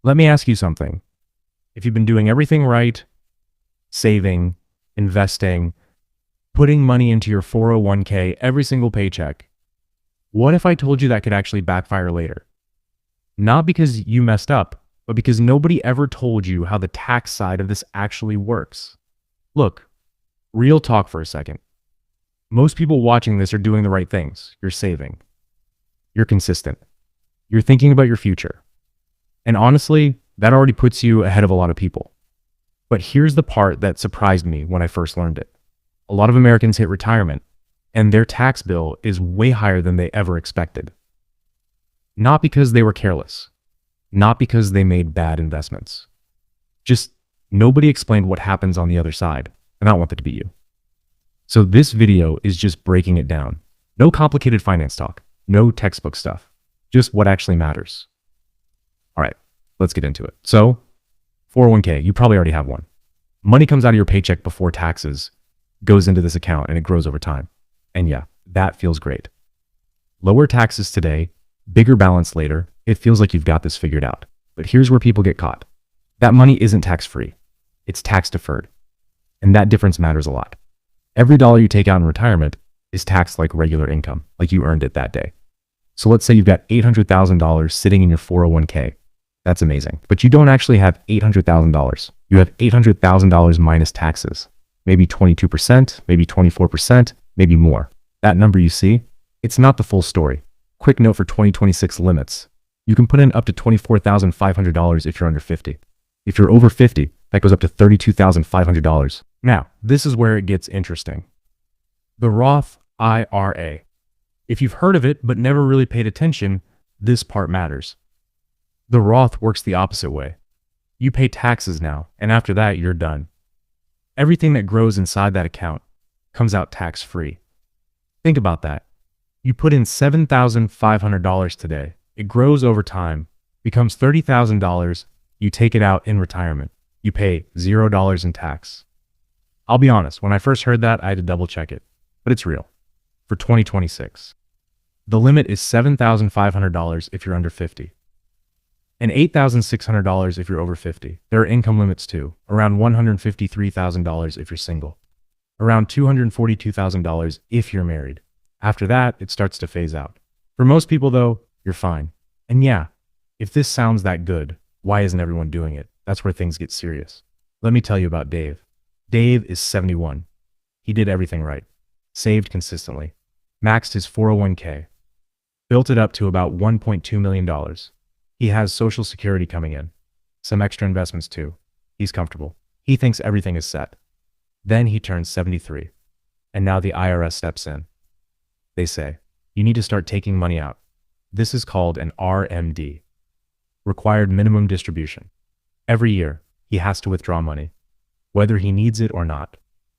Let me ask you something. If you've been doing everything right, saving, investing, putting money into your 401k every single paycheck, what if I told you that could actually backfire later? Not because you messed up, but because nobody ever told you how the tax side of this actually works. Look, real talk for a second. Most people watching this are doing the right things. You're saving. You're consistent. You're thinking about your future. And honestly, that already puts you ahead of a lot of people. But here's the part that surprised me when I first learned it. A lot of Americans hit retirement, and their tax bill is way higher than they ever expected. Not because they were careless. Not because they made bad investments. Just nobody explained what happens on the other side, and I don't want that to be you. So this video is just breaking it down. No complicated finance talk. No textbook stuff. Just what actually matters. All right, let's get into it. So, 401k, you probably already have one. Money comes out of your paycheck before taxes, goes into this account, and it grows over time. And yeah, that feels great. Lower taxes today, bigger balance later. It feels like you've got this figured out. But here's where people get caught. That money isn't tax-free. It's tax-deferred. And that difference matters a lot. Every dollar you take out in retirement is taxed like regular income, like you earned it that day. So let's say you've got $800,000 sitting in your 401k. That's amazing. But you don't actually have $800,000. You have $800,000 minus taxes. Maybe 22%, maybe 24%, maybe more. That number you see, it's not the full story. Quick note for 2026 limits. You can put in up to $24,500 if you're under 50. If you're over 50, that goes up to $32,500. Now, this is where it gets interesting. The Roth IRA. If you've heard of it but never really paid attention, this part matters. The Roth works the opposite way. You pay taxes now, and after that, you're done. Everything that grows inside that account comes out tax-free. Think about that. You put in $7,500 today. It grows over time, becomes $30,000. You take it out in retirement. You pay $0 in tax. I'll be honest, when I first heard that, I had to double check it, but it's real. For 2026. The limit is $7,500 if you're under 50. And $8,600 if you're over 50. There are income limits too, around $153,000 if you're single. Around $242,000 if you're married. After that, it starts to phase out. For most people though, you're fine. And yeah, if this sounds that good, why isn't everyone doing it? That's where things get serious. Let me tell you about Dave. Dave is 71. He did everything right. Saved consistently. Maxed his 401k. Built it up to about $1.2 million. He has Social Security coming in. Some extra investments too. He's comfortable. He thinks everything is set. Then he turns 73. And now the IRS steps in. They say, you need to start taking money out. This is called an RMD. Required minimum distribution. Every year, he has to withdraw money, whether he needs it or not.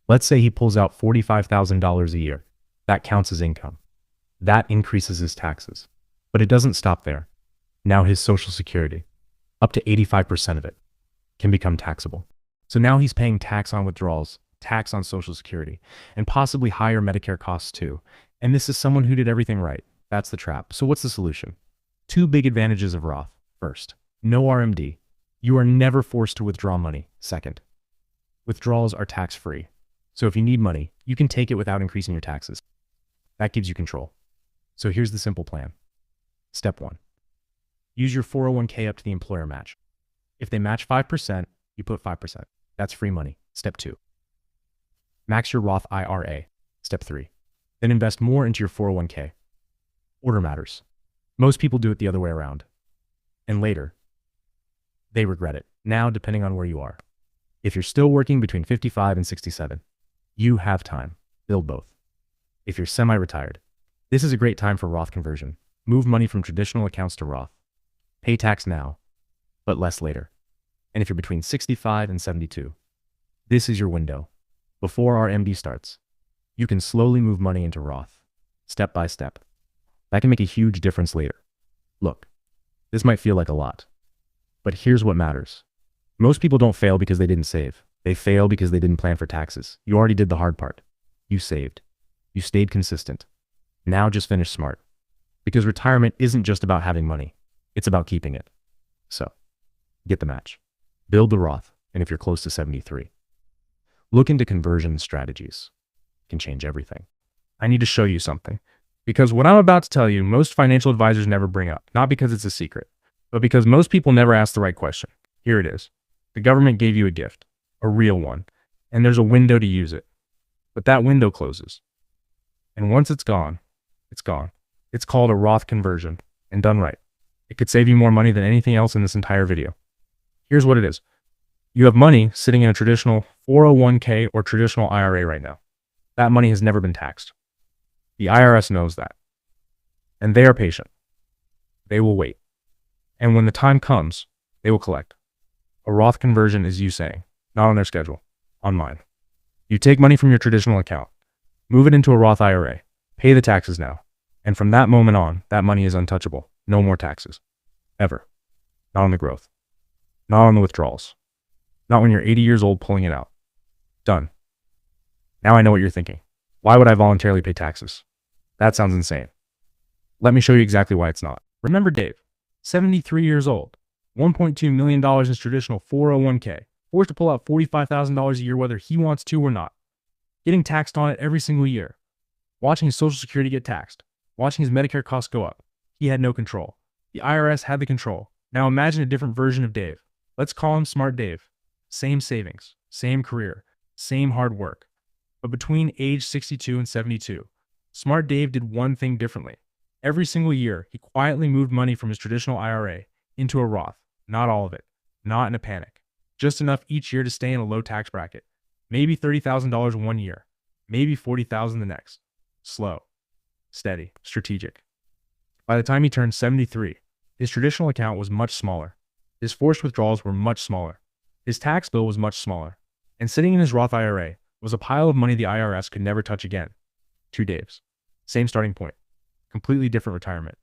Let's say he pulls out $45,000 a year. That counts as income. That increases his taxes. But it doesn't stop there. Now his Social Security, up to 85% of it, can become taxable. So now he's paying tax on withdrawals, tax on Social Security, and possibly higher Medicare costs too. And this is someone who did everything right. That's the trap. So what's the solution? Two big advantages of Roth. First, no RMD. You are never forced to withdraw money. Second, withdrawals are tax-free. So if you need money, you can take it without increasing your taxes. That gives you control. So here's the simple plan. Step 1. Use your 401k up to the employer match. If they match 5%, you put 5%. That's free money. Step 2. Max your Roth IRA. Step 3. Then invest more into your 401k. Order matters. Most people do it the other way around. And later, they regret it. Now, depending on where you are. If you're still working between 55 and 67, you have time. Build both. If you're semi-retired, this is a great time for Roth conversion. Move money from traditional accounts to Roth. Pay tax now, but less later. And if you're between 65 and 72, this is your window. Before our MD starts, you can slowly move money into Roth, step by step. That can make a huge difference later. Look, this might feel like a lot, but here's what matters. Most people don't fail because they didn't save. They fail because they didn't plan for taxes. You already did the hard part. You saved. You stayed consistent. Now just finish smart. Because retirement isn't just about having money. It's about keeping it. So, Get the match. Build the Roth, and if you're close to 73, look into conversion strategies. It can change everything. I need to show you something, because what I'm about to tell you, most financial advisors never bring up, not because it's a secret, but because most people never ask the right question. Here it is. The government gave you a gift, a real one, and there's a window to use it. But that window closes. And once it's gone, it's gone. It's called a Roth conversion, and done right, it could save you more money than anything else in this entire video. Here's what it is. You have money sitting in a traditional 401k or traditional IRA right now. That money has never been taxed. The IRS knows that. And they are patient. They will wait. And when the time comes, they will collect. A Roth conversion is you saying, not on their schedule, on mine. You take money from your traditional account, move it into a Roth IRA, pay the taxes now. And from that moment on, that money is untouchable. No more taxes. Ever. Not on the growth. Not on the withdrawals. Not when you're 80 years old pulling it out. Done. Now I know what you're thinking. Why would I voluntarily pay taxes? That sounds insane. Let me show you exactly why it's not. Remember Dave, 73 years old, $1.2 million in his traditional 401k, forced to pull out $45,000 a year whether he wants to or not, getting taxed on it every single year, watching his Social Security get taxed, watching his Medicare costs go up. He had no control. The IRS had the control. Now imagine a different version of Dave. Let's call him Smart Dave. Same savings, same career, same hard work. But between age 62 and 72, Smart Dave did one thing differently. Every single year, he quietly moved money from his traditional IRA into a Roth. Not all of it. Not in a panic. Just enough each year to stay in a low tax bracket. Maybe $30,000 one year. Maybe $40,000 the next. Slow. Steady. Strategic. By the time he turned 73, his traditional account was much smaller. His forced withdrawals were much smaller. His tax bill was much smaller. And sitting in his Roth IRA was a pile of money the IRS could never touch again. 2 Daves. Same starting point. Completely different retirement.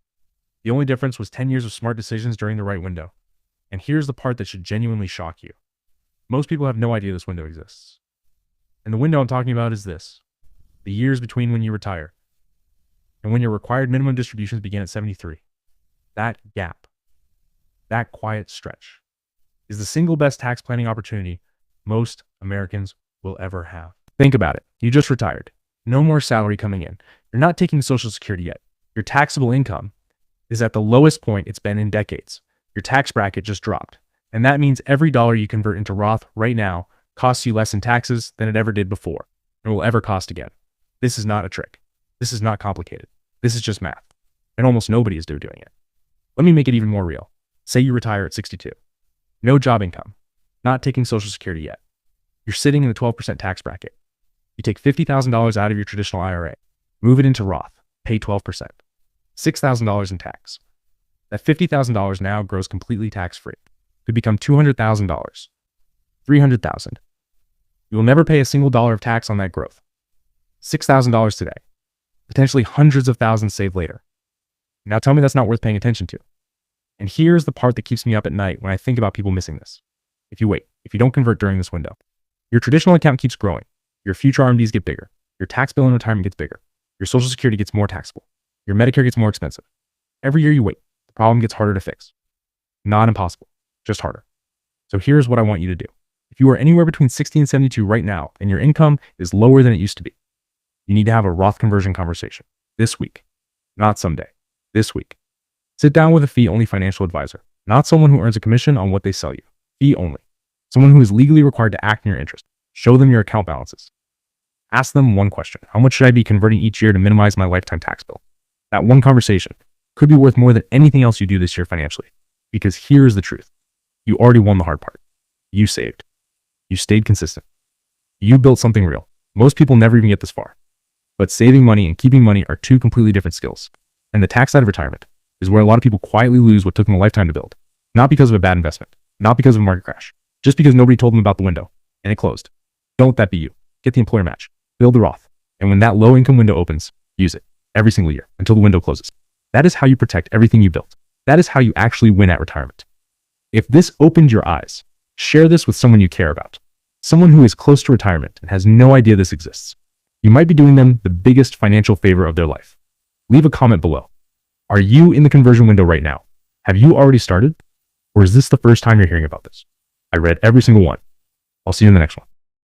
The only difference was 10 years of smart decisions during the right window. And here's the part that should genuinely shock you. Most people have no idea this window exists. And the window I'm talking about is this. The years between when you retire and when your required minimum distributions begin at 73. That gap, that quiet stretch, is the single best tax planning opportunity most Americans will ever have. Think about it. You just retired. No more salary coming in. You're not taking Social Security yet. Your taxable income is at the lowest point it's been in decades. Your tax bracket just dropped. And that means every dollar you convert into Roth right now costs you less in taxes than it ever did before, and will ever cost again. This is not a trick. This is not complicated. This is just math. And almost nobody is doing it. Let me make it even more real. Say you retire at 62. No job income. Not taking Social Security yet. You're sitting in the 12% tax bracket. You take $50,000 out of your traditional IRA, move it into Roth, pay 12%. $6,000 in tax. That $50,000 now grows completely tax-free. Could become $200,000, $300,000. You will never pay a single dollar of tax on that growth. $6,000 today. Potentially hundreds of thousands saved later. Now tell me that's not worth paying attention to. And here's the part that keeps me up at night when I think about people missing this. If you wait, if you don't convert during this window, your traditional account keeps growing. Your future RMDs get bigger. Your tax bill in retirement gets bigger. Your Social Security gets more taxable. Your Medicare gets more expensive. Every year you wait, the problem gets harder to fix. Not impossible, just harder. So here's what I want you to do. If you are anywhere between 60 and 72 right now, and your income is lower than it used to be, you need to have a Roth conversion conversation this week, not someday, this week. Sit down with a fee-only financial advisor, not someone who earns a commission on what they sell you. Fee only. Someone who is legally required to act in your interest. Show them your account balances. Ask them one question. How much should I be converting each year to minimize my lifetime tax bill? That one conversation could be worth more than anything else you do this year financially. Because here's the truth. You already won the hard part. You saved. You stayed consistent. You built something real. Most people never even get this far. But saving money and keeping money are two completely different skills. And the tax side of retirement is where a lot of people quietly lose what took them a lifetime to build. Not because of a bad investment. Not because of a market crash. Just because nobody told them about the window and it closed. Don't let that be you. Get the employer match. Build the Roth. And when that low income window opens, use it every single year until the window closes. That is how you protect everything you built. That is how you actually win at retirement. If this opened your eyes, share this with someone you care about. Someone who is close to retirement and has no idea this exists. You might be doing them the biggest financial favor of their life. Leave a comment below. Are you in the conversion window right now? Have you already started? Or is this the first time you're hearing about this? I read every single one. I'll see you in the next one.